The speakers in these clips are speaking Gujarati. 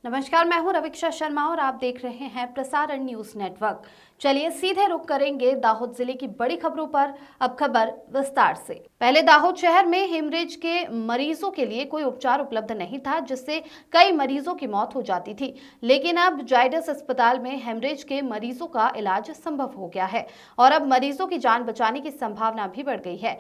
नमस्कार, मैं हूं रविक्षा शर्मा और आप देख रहे हैं प्रसारण न्यूज नेटवर्क। चलिए सीधे रुख करेंगे दाहोद जिले की बड़ी खबरों पर। अब खबर विस्तार से। पहले दाहोद शहर में हेमरेज के मरीजों के लिए कोई उपचार उपलब्ध नहीं था, जिससे कई मरीजों की मौत हो जाती थी। लेकिन अब जायडस अस्पताल में हेमरेज के मरीजों का इलाज संभव हो गया है और अब मरीजों की जान बचाने की संभावना भी बढ़ गई है।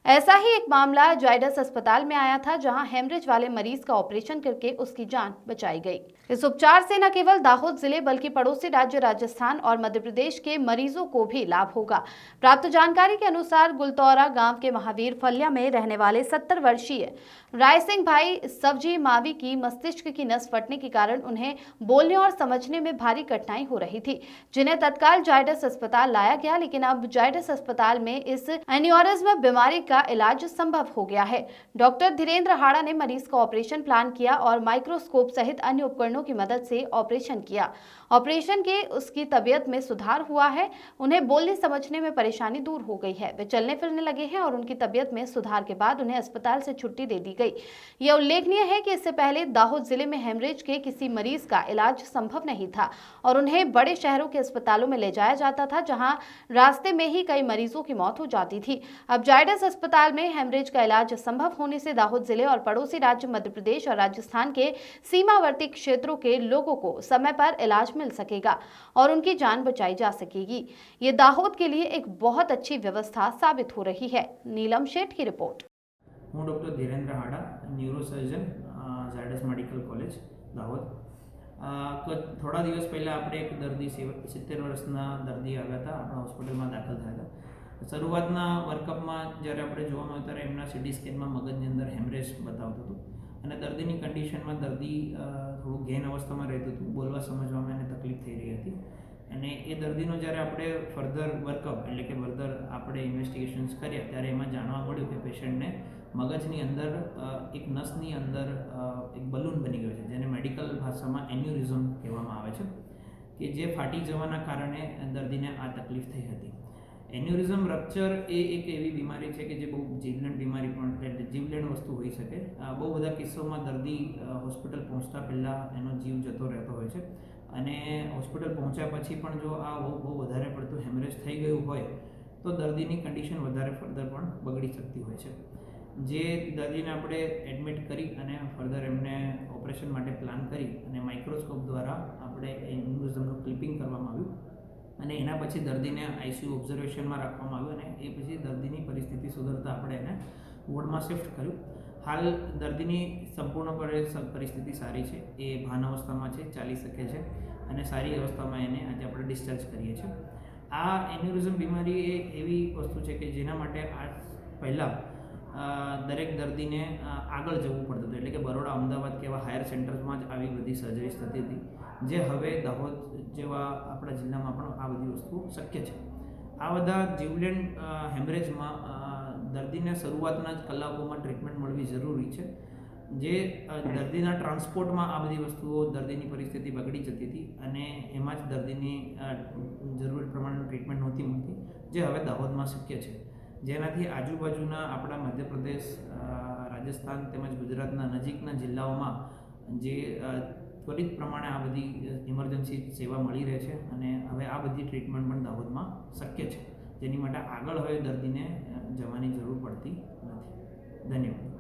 ऐसा ही एक मामला जायडस अस्पताल में आया था, जहां हेमरेज वाले मरीज का ऑपरेशन करके उसकी जान बचाई गई। इस उपचार से न केवल दाहोद जिले बल्कि पड़ोसी राज्य राजस्थान और मध्य प्रदेश के मरीजों को भी लाभ होगा। प्राप्त जानकारी के अनुसार गुलतौरा गांव के महावीर फलिया में रहने वाले 70 वर्षीय राय सिंह भाई सब्जी मावी की मस्तिष्क की नस फटने के कारण उन्हें बोलने और समझने में भारी कठिनाई हो रही थी, जिन्हें तत्काल जायडस अस्पताल लाया गया। लेकिन अब जायडस अस्पताल में इस एन्यूरिज्म बीमारी का इलाज संभव हो गया है। डॉक्टर धीरेन्द्र हाड़ा ने मरीज का ऑपरेशन प्लान किया और माइक्रोस्कोप सहित अन्य उपकरणों की मदद से ऑपरेशन किया। ऑपरेशन के उसकी तबीयत में सुधार हुआ है। उन्हें बोलने समझने में परेशानी दूर हो गई है। वे चलने फिरने लगे हैं और उनकी तबीयत में सुधार के बाद उन्हें अस्पताल से छुट्टी दे दी गई। यह उल्लेखनीय है कि इससे पहले दाहोद जिले में हेमरेज के किसी मरीज का इलाज संभव नहीं था और उन्हें बड़े शहरों के अस्पतालों में ले जाया जाता था, जहां रास्ते में ही कई मरीजों की मौत हो जाती थी। अब जायडस अस्पताल में हेमरेज का इलाज संभव होने से दाहोद जिले और पड़ोसी राज्य मध्य प्रदेश और राजस्थान के सीमावर्ती क्षेत्रों के लोगों को समय पर इलाज मिल सकेगा और उनकी जान बचाई जा सकेगी। ये दाहोद के लिए एक बहुत अच्छी व्यवस्था साबित हो रही है। नीलम शेठ की रिपोर्ट। हूँ doctor Dhirendra Hada, neurosurgeon, Zydus medical college Dahod. थोड़ा दिवस पहला આપણે એક દર્દી 70 વર્ષના દર્દી આવ્યા હતા, આપણા હોસ્પિટલમાં દાખલ થયા હતા। શરૂઆતના વર્કઅપમાં જ્યારે આપણે જોવામાં આવ્યું ત્યારે એમના સીટી સ્કેનમાં મગજની અંદર હેમરેજ બતાવતું હતું અને દર્દીની કન્ડિશનમાં દર્દી થોડું ગેન અવસ્થામાં રહેતું હતું, બોલવા સમજવામાં એને તકલીફ થઈ રહી હતી અને એ દર્દીનો જ્યારે આપણે ફર્ધર વર્કઅપ એટલે કે ફર્ધર આપણે ઇન્વેસ્ટિગેશન્સ કર્યા ત્યારે એમાં જાણવા મળ્યું કે પેશન્ટને મગજની અંદર એક નસની અંદર એક બલૂન બની ગયો છે, જેને મેડિકલ ભાષામાં એન્યુરિઝમ કહેવામાં આવે છે, કે જે ફાટી જવાના કારણે દર્દીને આ તકલીફ થઈ હતી। એન્યુરિઝમ રપ્ચર એ એક એવી બીમારી છે કે જે બહુ જીવલેણ બીમારી પણ એટલે જીવલેણ વસ્તુ હોઈ શકે। બહુ બધા કિસ્સામાં દર્દી હોસ્પિટલ પહોંચતા પહેલાં એનો જીવ જતો રહેતો હોય છે અને હોસ્પિટલ પહોંચ્યા પછી પણ જો આ બહુ વધારે પડતું હેમરેજ થઈ ગયું હોય તો દર્દીની કન્ડિશન વધારે ફર્ધર પણ બગડી શકતી હોય છે। જે દર્દીને આપણે એડમિટ કરી અને ફર્ધર એમને ઓપરેશન માટે પ્લાન કરી અને માઇક્રોસ્કોપ દ્વારા આપણે એન્યુરિઝમનું ક્લિપિંગ કરવામાં આવ્યું અને એના પછી દર્દીને આઈસીયુ ઓબ્ઝર્વેશનમાં રાખવામાં આવ્યું અને એ પછી દર્દીની પરિસ્થિતિ સુધરતા આપણે એને વોર્ડમાં શિફ્ટ કર્યું। હાલ દર્દીની સંપૂર્ણપણે પરિસ્થિતિ સારી છે, એ ભાન અવસ્થામાં છે, ચાલી શકે છે અને સારી અવસ્થામાં એને આજે આપણે ડિસ્ચાર્જ કરીએ છીએ। આ એન્યુરિઝમ બીમારી એ એવી વસ્તુ છે કે જેના માટે આ પહેલાં દરેક દર્દીને આગળ જવું પડતું હતું, એટલે કે બરોડા, અમદાવાદ કે એવા હાયર સેન્ટર્સમાં જ આવી બધી સર્જરીસ થતી હતી, જે હવે દાહોદ જેવા આપણા જિલ્લામાં પણ આ બધી વસ્તુ શક્ય છે। આ બધા જીવલેણ હેમરેજમાં દર્દીને શરૂઆતના જ કલાકોમાં ટ્રીટમેન્ટ મળવી જરૂરી છે। જે દર્દીના ટ્રાન્સપોર્ટમાં આ બધી વસ્તુઓ દર્દીની પરિસ્થિતિ બગડી જતી હતી અને એમાં જ દર્દીની જરૂર પ્રમાણેની ટ્રીટમેન્ટ નહોતી મળતી, જે હવે દાહોદમાં શક્ય છે, જેનાથી આજુબાજુના આપણા મધ્યપ્રદેશ, રાજસ્થાન તેમજ ગુજરાતના નજીકના જિલ્લાઓમાં જે ત્વરિત પ્રમાણે આ બધી ઇમરજન્સી સેવા મળી રહે છે અને હવે આ બધી ટ્રીટમેન્ટ પણ દાહોદમાં શક્ય છે, જેની માટે આગળ હવે દર્દીને જવાની જરૂર પડતી નથી। ધન્યવાદ।